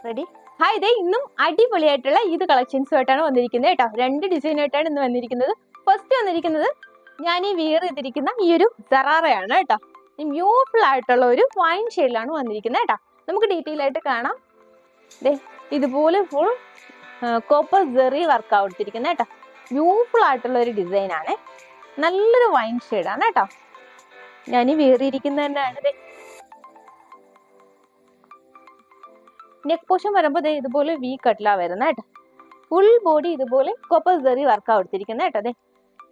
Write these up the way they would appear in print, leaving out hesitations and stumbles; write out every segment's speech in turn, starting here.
Ready. Hi, ഇതേ ഇന്നും അടിപൊളിയായിട്ടുള്ള ഇത് കളക്ഷൻസുമായിട്ടാണ് വന്നിരിക്കുന്നത് കേട്ടോ. 2 ഡിസൈനായിട്ടാണ് ഇന്ന് വന്നിരിക്കുന്നത്. ഫസ്റ്റ് വന്നിരിക്കുന്നത് ഞാൻ ഈ വിയർ ചെയ്തിരിക്കുന്ന ഈ ഒരു സറാറയാണ് കേട്ടോ. ബ്യൂട്ടിഫുൾ ആയിട്ടുള്ള ഒരു വൈൻ ഷെയ്ഡിലാണ് വന്നിരിക്കുന്നത് കേട്ടോ. നമുക്ക് ഡീറ്റെയിൽ ആയിട്ട് കാണാം. ദേ ഇതുപോലെ ഫുൾ കോപ്പർ ജെറി വർക്ക് കൊടുത്തിരിക്കുന്നത് കേട്ടോ. ബ്യൂട്ടിഫുൾ ആയിട്ടുള്ള ഒരു ഡിസൈൻ ആണ്. നല്ലൊരു വൈൻ ഷെയ്ഡാണ് കേട്ടോ. ഞാൻ ഈ വിയർ ചെയ്തിരിക്കുന്നത് തന്നെയാണ്. നെക്ക് പോർഷൻ വരുമ്പോൾ ഇതുപോലെ വി കട്ടിലാണ് വരുന്നത് കേട്ടോ. ഫുൾ ബോഡി ഇതുപോലെ കോപ്പർ ജെറി വർക്ക് കൊടുത്തിരിക്കുന്നത് കേട്ടോ. അതെ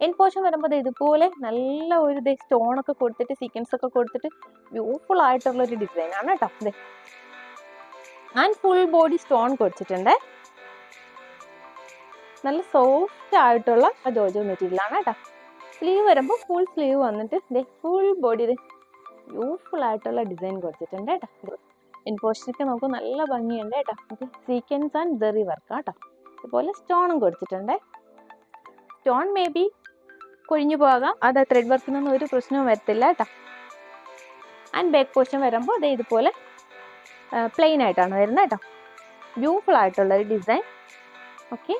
എൻ പോർഷൻ വരുമ്പോൾ ഇതുപോലെ നല്ല ഒരു സ്റ്റോൺ ഒക്കെ കൊടുത്തിട്ട് സീക്വൻസ് ഒക്കെ കൊടുത്തിട്ട് ബ്യൂട്ടിഫുൾ ആയിട്ടുള്ള ഒരു ഡിസൈൻ ആണ് കേട്ടോ. അതെ ആൻഡ് ഫുൾ ബോഡി സ്റ്റോൺ കൊടുത്തിട്ടുണ്ട്. നല്ല സോഫ്റ്റ് ആയിട്ടുള്ള ജോർജറ്റ് മെറ്റീരിയൽ ആണ് കേട്ടോ. സ്ലീവ് വരുമ്പോൾ ഫുൾ സ്ലീവ് വന്നിട്ട് ഫുൾ ബോഡി ബ്യൂട്ടിഫുൾ ആയിട്ടുള്ള ഡിസൈൻ കൊടുത്തിട്ടുണ്ട് കേട്ടോ. ഇൻ പോർഷനൊക്കെ നമുക്ക് നല്ല ഭംഗിയുണ്ട് കേട്ടോ. സീക്വൻസ് ആൻഡ് ജെറി വർക്ക് കേട്ടോ. ഇതുപോലെ സ്റ്റോണും കൊടുത്തിട്ടുണ്ട്. സ്റ്റോൺ മേ ബി കൊഴിഞ്ഞു പോകാം, അത് ത്രെഡ് വർക്കിനൊന്നും ഒരു പ്രശ്നവും വരത്തില്ല കേട്ടോ. ആൻഡ് ബാക്ക് പോർഷൻ വരുമ്പോൾ ഇതുപോലെ പ്ലെയിൻ ആയിട്ടാണ് വരുന്നത് കേട്ടോ. ബ്യൂട്ടിഫുൾ ആയിട്ടുള്ള ഒരു ഡിസൈൻ. ഓക്കെ,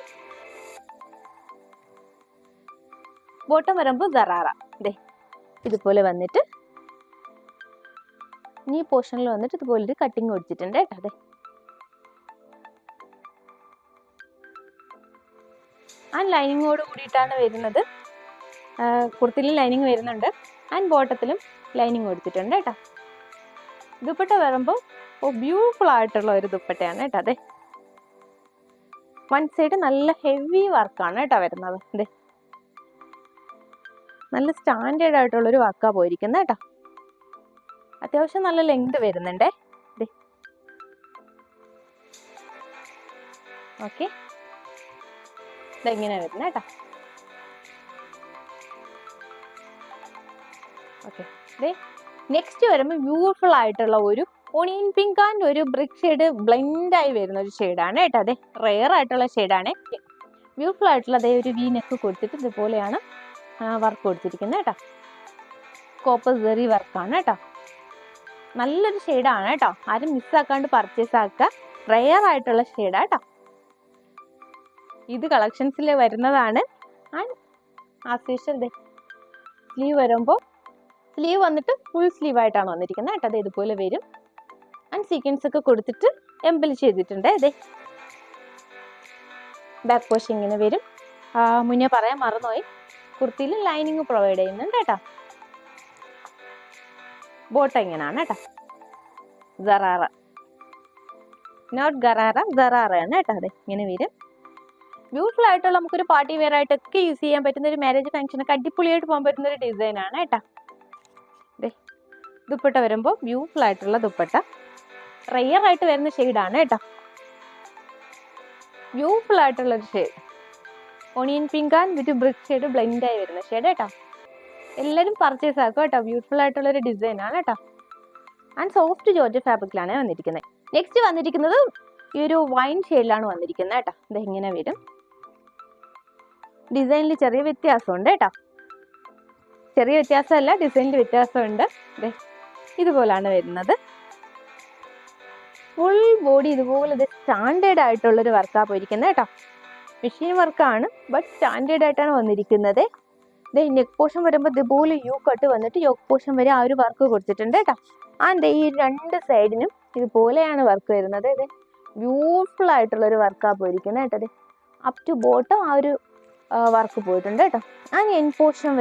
ബോട്ടം വരുമ്പോൾ സറാറ ഇതുപോലെ വന്നിട്ട് ഈ പോർഷനിൽ വന്നിട്ട് ഇതുപോലെ കട്ടിങ് കൊടുത്തിട്ടുണ്ട് കേട്ടോ. അതെ ആൻഡ് ലൈനിങ്ങോട് കൂടിയിട്ടാണ് വരുന്നത്. കുർത്തിയിലും ലൈനിങ് വരുന്നുണ്ട് ആൻഡ് ബോട്ടത്തിലും ലൈനിങ് കൊടുത്തിട്ടുണ്ട് കേട്ടോ. ദുപ്പട്ട വരുമ്പോൾ ബ്യൂട്ടിഫുൾ ആയിട്ടുള്ള ഒരു ദുപ്പട്ടയാണ് കേട്ടോ. അതെ വൺ സൈഡ് നല്ല ഹെവി വർക്കാണ് കേട്ടോ വരുന്നത്. അതെ നല്ല സ്റ്റാൻഡേർഡ് ആയിട്ടുള്ളൊരു വർക്കാണ് പോയിരിക്കുന്നത് കേട്ടോ. അത്യാവശ്യം നല്ല ലെങ്ത് വരുന്നുണ്ടേ. ഓക്കെ, ഇതെങ്ങനെ വരുന്നത് കേട്ടോ. ഓക്കെ, നെക്സ്റ്റ് വരുമ്പോൾ ബ്യൂട്ടിഫുൾ ആയിട്ടുള്ള ഒരു ഓണിയൻ പിങ്ക് ആൻഡ് ഒരു ബ്രിക്ക് ഷെയ്ഡ് ബ്ലെൻഡ് ആയി വരുന്ന ഒരു ഷെയ്ഡാണ് കേട്ടോ. അതെ റെയർ ആയിട്ടുള്ള ഷെയ്ഡാണ്. ബ്യൂട്ടിഫുൾ ആയിട്ടുള്ള ഒരു വി നെക്ക് കൊടുത്തിട്ട് ഇതുപോലെയാണ് വർക്ക് കൊടുത്തിരിക്കുന്നത് കേട്ടോ. കോപ്പർ ജെറി വർക്കാണ് കേട്ടോ. നല്ലൊരു ഷെയ്ഡാണ് കേട്ടോ. ആരും മിസ്സാക്കാണ്ട് പർച്ചേസ് ആക്കുക. റെയർ ആയിട്ടുള്ള ഷെയ്ഡാണ് കേട്ടോ. ഇത് കളക്ഷൻസിൽ വരുന്നതാണ്. ആൻഡ് ആസ് യൂഷ്വൽ സ്ലീവ് വരുമ്പോൾ സ്ലീവ് വന്നിട്ട് ഫുൾ സ്ലീവ് ആയിട്ടാണ് വന്നിരിക്കുന്നത് കേട്ടോ. അത് ഇതുപോലെ വരും. ആൻഡ് സീക്വൻസ് ഒക്കെ കൊടുത്തിട്ട് എംബൽ ചെയ്തിട്ടുണ്ട്. അതെ ബാക്ക് പോർഷൻ ഇങ്ങനെ വരും. മുന്നേ പറയാൻ മറന്നുപോയി, കുർത്തിയിൽ ലൈനിങ് പ്രൊവൈഡ് ചെയ്യുന്നുണ്ട് കേട്ടോ. ബോട്ടം ഇങ്ങനെയാണ് കേട്ടോ. സറാറ, നോട്ട് ഗറാറ, സറാറയാണ് കേട്ടോ. അതെ ഇങ്ങനെ വരും. ബ്യൂട്ടിഫുൾ ആയിട്ടുള്ള നമുക്കൊരു പാർട്ടി വെയർ ആയിട്ടൊക്കെ യൂസ് ചെയ്യാൻ പറ്റുന്ന ഒരു മാരേജ് ഫംഗ്ഷനൊക്കെ അടിപൊളിയായിട്ട് പോകാൻ പറ്റുന്ന ഒരു ഡിസൈൻ ആണ് കേട്ടോ. ദുപ്പട്ട വരുമ്പോൾ ബ്യൂട്ടിഫുൾ ആയിട്ടുള്ള ദുപ്പട്ട. റെയർ ആയിട്ട് വരുന്ന ഷെയ്ഡാണ് കേട്ടോ. ബ്യൂട്ടിഫുൾ ആയിട്ടുള്ള ഒരു shade. Onion pink and with brick shade blend ആയി വരുന്ന ഷെയ്ഡ് കേട്ടോ. എല്ലാവരും പർച്ചേസ് ആക്കും കേട്ടോ. ബ്യൂട്ടിഫുൾ ആയിട്ടുള്ള ഒരു ഡിസൈൻ ആണ് കേട്ടോ. ആൻഡ് സോഫ്റ്റ് ജോർജറ്റ് ഫാബ്രിക്കിലാണ് വന്നിരിക്കുന്നത്. നെക്സ്റ്റ് വന്നിരിക്കുന്നത് ഈ ഒരു വൈൻ ഷെയ്ഡിലാണ് വന്നിരിക്കുന്നത് കേട്ടോ. ഇത് ഇങ്ങനെ വരും. ഡിസൈനിൽ ചെറിയ വ്യത്യാസമുണ്ട് കേട്ടോ. ചെറിയ വ്യത്യാസമല്ല, ഡിസൈനിൽ വ്യത്യാസമുണ്ട്. ഇതുപോലാണ് വരുന്നത്. ഫുൾ ബോഡി ഇതുപോലെ സ്റ്റാൻഡേർഡ് ആയിട്ടുള്ളൊരു വർക്കാണ് പോയിരിക്കുന്നത് കേട്ടോ. മെഷീൻ വർക്കാണ്, ബട്ട് സ്റ്റാൻഡേർഡ് ആയിട്ടാണ് വന്നിരിക്കുന്നത്. നെക്ക് പോർഷൻ വരുമ്പോൾ ഇതുപോലെ യു കട്ട് വന്നിട്ട് യോക്ക് പോർഷൻ വരെ ആ ഒരു വർക്ക് കൊടുത്തിട്ടുണ്ട് കേട്ടോ. ആൻഡ് ഈ രണ്ട് സൈഡിനും ഇതുപോലെയാണ് വർക്ക് വരുന്നത്. അതെ ബ്യൂട്ടിഫുൾ ആയിട്ടുള്ളൊരു വർക്കാണ് പോയിരിക്കുന്നത് കേട്ടോ. അതെ അപ് ടു ബോട്ടം ആ ഒരു വർക്ക് പോയിട്ടുണ്ട് കേട്ടോ. ആൻഡ് എൻ പോർഷൻ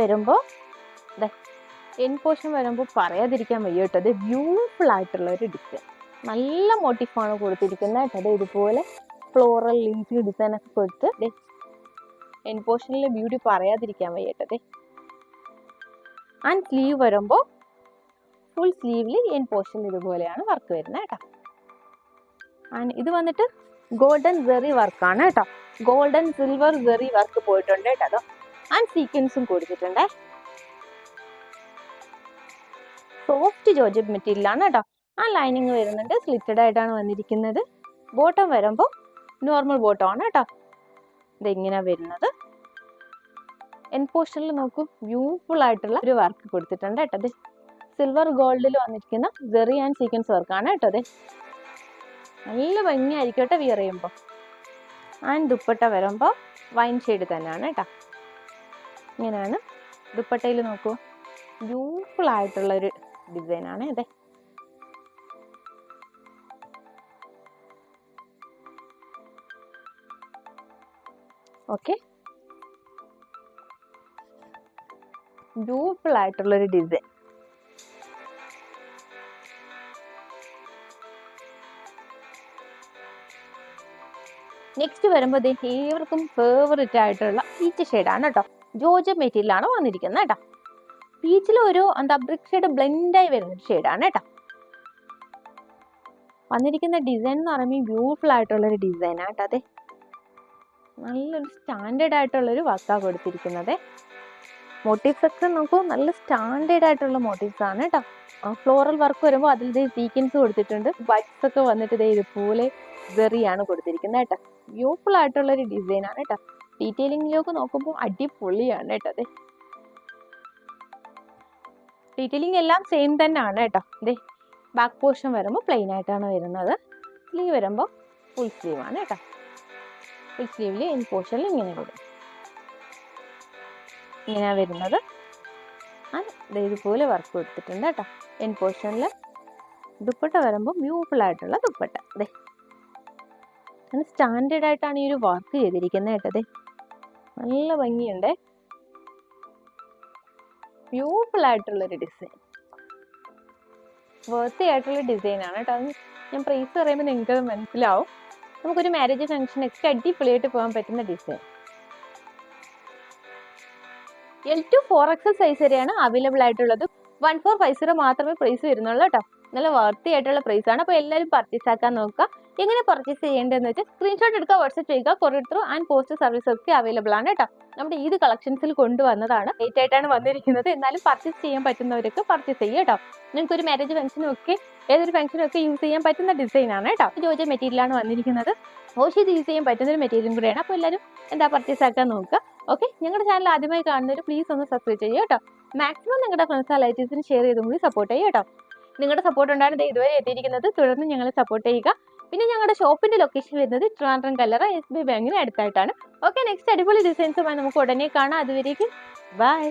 വരുമ്പോൾ പറയാതിരിക്കാൻ വയ്യ കേട്ടോ. അത് ബ്യൂട്ടിഫുൾ ആയിട്ടുള്ള ഒരു ഡിസൈൻ. നല്ല മോട്ടീഫാണ് കൊടുത്തിരിക്കുന്നത് കേട്ടോ. അതെ ഇതുപോലെ ഫ്ലോറൽ ലീഫി ഡിസൈൻ ഒക്കെ കൊടുത്ത് എൻ പോർഷനിലെ ബ്യൂട്ടി പറയാതിരിക്കാൻ വയ്യട്ടത്. ആൻഡ് സ്ലീവ് വരുമ്പോൾ ഫുൾ സ്ലീവിൽ എൻ പോർഷൻ ഇതുപോലെയാണ് വർക്ക് വരുന്നത് കേട്ടോ. ആൻഡ് ഇത് വന്നിട്ട് ഗോൾഡൻ ജെറി വർക്കാണ് കേട്ടോ. ഗോൾഡൻ സിൽവർ ജെറി വർക്ക് പോയിട്ടുണ്ട് കേട്ടോ. ആൻഡ് സീക്വൻസും കൊടുത്തിട്ടുണ്ട്. സോഫ്റ്റ് ജോർജറ്റ് മെറ്റീരിയലാണ് കേട്ടോ. ആ ലൈനിങ് വരുന്നുണ്ട്. സ്ലിറ്റഡ് ആയിട്ടാണ് വന്നിരിക്കുന്നത്. ബോട്ടം വരുമ്പോൾ നോർമൽ ബോട്ടം ആണ് കേട്ടോ. ഇതെങ്ങനെ വരുന്നത്. എൻ പോർഷനിൽ നോക്കൂ, ബ്യൂട്ടിഫുൾ ആയിട്ടുള്ള ഒരു വർക്ക് കൊടുത്തിട്ടുണ്ട് കേട്ടോ. അതെ സിൽവർ ഗോൾഡിൽ വന്നിരിക്കുന്ന ജെറി ആൻഡ് സീക്വൻസ് വർക്കാണ് കേട്ടോ. അതെ നല്ല ഭംഗിയായിരിക്കും കേട്ടോ വിയർ ചെയ്യുമ്പോൾ. ആൻഡ് ദുപ്പട്ട വരുമ്പോൾ വൈൻ ഷെയ്ഡ് തന്നെയാണ് കേട്ടോ. ഇങ്ങനെയാണ് ദുപ്പട്ടയിൽ നോക്കൂ, ബ്യൂട്ടിഫുൾ ആയിട്ടുള്ള ഒരു ഡിസൈനാണ് അതെ. ഓക്കെ, ബ്യൂട്ടിഫുൾ ആയിട്ടുള്ള ഒരു ഡിസൈൻ. നെക്സ്റ്റ് വരുമ്പോൾ ഏവർക്കും ഫേവറേറ്റ് ആയിട്ടുള്ള പീച്ച് ഷെയ്ഡാണ് കേട്ടോ. ജോർജറ്റ് മെറ്റീരിയലാണ് വന്നിരിക്കുന്നത് കേട്ടോ. പീച്ചിൽ ഒരു ബ്രിക് ഷെയ്ഡ് ബ്ലെൻഡായി വരുന്ന ഒരു ഷെയ്ഡാണ് കേട്ടോ. വന്നിരിക്കുന്ന ഡിസൈൻ എന്ന് പറയുമ്പോൾ ബ്യൂട്ടിഫുൾ ആയിട്ടുള്ള ഒരു ഡിസൈനാണ് കേട്ടോ. അതെ, നല്ലൊരു സ്റ്റാൻഡേർഡ് ആയിട്ടുള്ളൊരു വർക്കാണ് കൊടുത്തിരിക്കുന്നത്. മോട്ടീവ്സ് ഒക്കെ നോക്കൂ, നല്ല സ്റ്റാൻഡേർഡ് ആയിട്ടുള്ള മോട്ടീവ്സ് ആണ് കേട്ടോ. ഫ്ലോറൽ വർക്ക് വരുമ്പോൾ അതിൽ സീക്വൻസ് കൊടുത്തിട്ടുണ്ട്. ബൈക്സ് ഒക്കെ വന്നിട്ട് ഇതുപോലെ വെറിയാണ് കൊടുത്തിരിക്കുന്നത് കേട്ടോ. ബ്യൂട്ടിഫുൾ ആയിട്ടുള്ള ഒരു ഡിസൈൻ ആണ് കേട്ടോ. ഡീറ്റെയിലിംഗിലേക്ക് നോക്കുമ്പോൾ അടിപൊളിയാണ് കേട്ടോ. അതെ, ഡീറ്റെയിലിംഗ് എല്ലാം സെയിം തന്നെയാണ് കേട്ടോ. അതെ, ബാക്ക് പോർഷൻ വരുമ്പോൾ പ്ലെയിൻ ആയിട്ടാണ് വരുന്നത്. സ്ലീവ് വരുമ്പോൾ ഫുൾ സ്ലീവ് ആണ് കേട്ടോ. ഫുൾ സ്ലീവിൽ ഇൻ പോർഷനിൽ ഇങ്ങനെ കൊടുക്കും, ഇങ്ങനെയാണ് വരുന്നത്. ഇതുപോലെ വർക്ക് കൊടുത്തിട്ടുണ്ട് കേട്ടോ. എൻ പോർഷനിൽ ദുപ്പട്ട വരുമ്പോൾ ബ്യൂട്ടിഫുൾ ആയിട്ടുള്ള ദുപ്പട്ട. അതെ, സ്റ്റാൻഡേർഡ് ആയിട്ടാണ് ഈ ഒരു വർക്ക് ചെയ്തിരിക്കുന്നത് കേട്ടോ. അതെ, നല്ല ഭംഗിയുണ്ട്. ബ്യൂട്ടിഫുൾ ആയിട്ടുള്ളൊരു ഡിസൈൻ, വർത്തി ആയിട്ടുള്ള ഡിസൈൻ ആണ് കേട്ടോ. ഞാൻ പ്രൈസ് പറയുമ്പോൾ നിങ്ങൾക്ക് മനസ്സിലാവും. നമുക്കൊരു മാരേജ് ഫംഗ്ഷനൊക്കെ അടിപൊളിയായിട്ട് പോകാൻ പറ്റുന്ന design. L to 4XL size വരെയാണ് അവൈലബിൾ ആയിട്ടുള്ളത്. 1450 മാത്രമേ പ്രൈസ് വരുന്നുള്ളൂ കേട്ടോ. നല്ല വർത്തി ആയിട്ടുള്ള പ്രൈസ് ആണ്. അപ്പോൾ എല്ലാവരും പർച്ചേസ് ആക്കാൻ നോക്കുക. എങ്ങനെ പർച്ചേസ് ചെയ്യേണ്ടതെന്ന് വെച്ചാൽ സ്ക്രീൻഷോട്ട് എടുക്കുക, വാട്സ്ആപ്പ് ചെയ്യുക. Courier through and post service ഒക്കെ അവൈലബിൾ ആണ് കേട്ടോ. നമ്മുടെ ഈദ് കളക്ഷൻസിൽ കൊണ്ടുവന്നതാണ്. ലേറ്റ് ആയിട്ടാണ് വന്നിരിക്കുന്നത്, എന്നാലും പർച്ചേസ് ചെയ്യാൻ പറ്റുന്നവരൊക്കെ പർച്ചേസ് ചെയ്യുക കേട്ടോ. നിങ്ങൾക്ക് ഒരു മാരേജ് ഫംഗ്ഷനും ഒക്കെ ഏതൊരു ഫംഗ്ഷനും ഒക്കെ യൂസ് ചെയ്യാൻ പറ്റുന്ന ഡിസൈൻ ആണ് കേട്ടോ. ജോർജറ്റ് മെറ്റീരിയലാണ് വന്നിരിക്കുന്നത്. വാഷ് ചെയ്ത് യൂസ് ചെയ്യാൻ പറ്റുന്ന ഒരു മെറ്റീരിയലും കൂടെയാണ്. അപ്പോൾ എല്ലാവരും പർച്ചേസ് ആക്കാൻ നോക്കുക. ഓക്കെ, ഞങ്ങളുടെ ചാനൽ ആദ്യമായി കാണുന്നവർ പ്ലീസ് ഒന്ന് സബ്സ്ക്രൈബ് ചെയ്യുക കേട്ടോ. മാക്സിമം നിങ്ങളുടെ ഫ്രണ്ട്സ് റിലേറ്റീവ്സിന് ഷെയർ ചെയ്തും കൂടി സപ്പോർട്ട് ചെയ്യുക കേട്ടോ. നിങ്ങളുടെ സപ്പോർട്ട് ഉണ്ടാണ് ഇതുവരെ എത്തിയിരിക്കുന്നത്. തുടർന്ന് ഞങ്ങളെ സപ്പോർട്ട് ചെയ്യുക. പിന്നെ ഞങ്ങളുടെ ഷോപ്പിന്റെ ലൊക്കേഷൻ വരുന്നത് ട്രിവാൻഡ്രം കല്ലറ SBI ബാങ്കിന് അടുത്തായിട്ടാണ്. ഓക്കെ, നെക്സ്റ്റ് അടിപൊളി ഡിസൈൻസുമായി നമുക്ക് ഉടനെ കാണാം. അതുവരേക്കും ബൈ.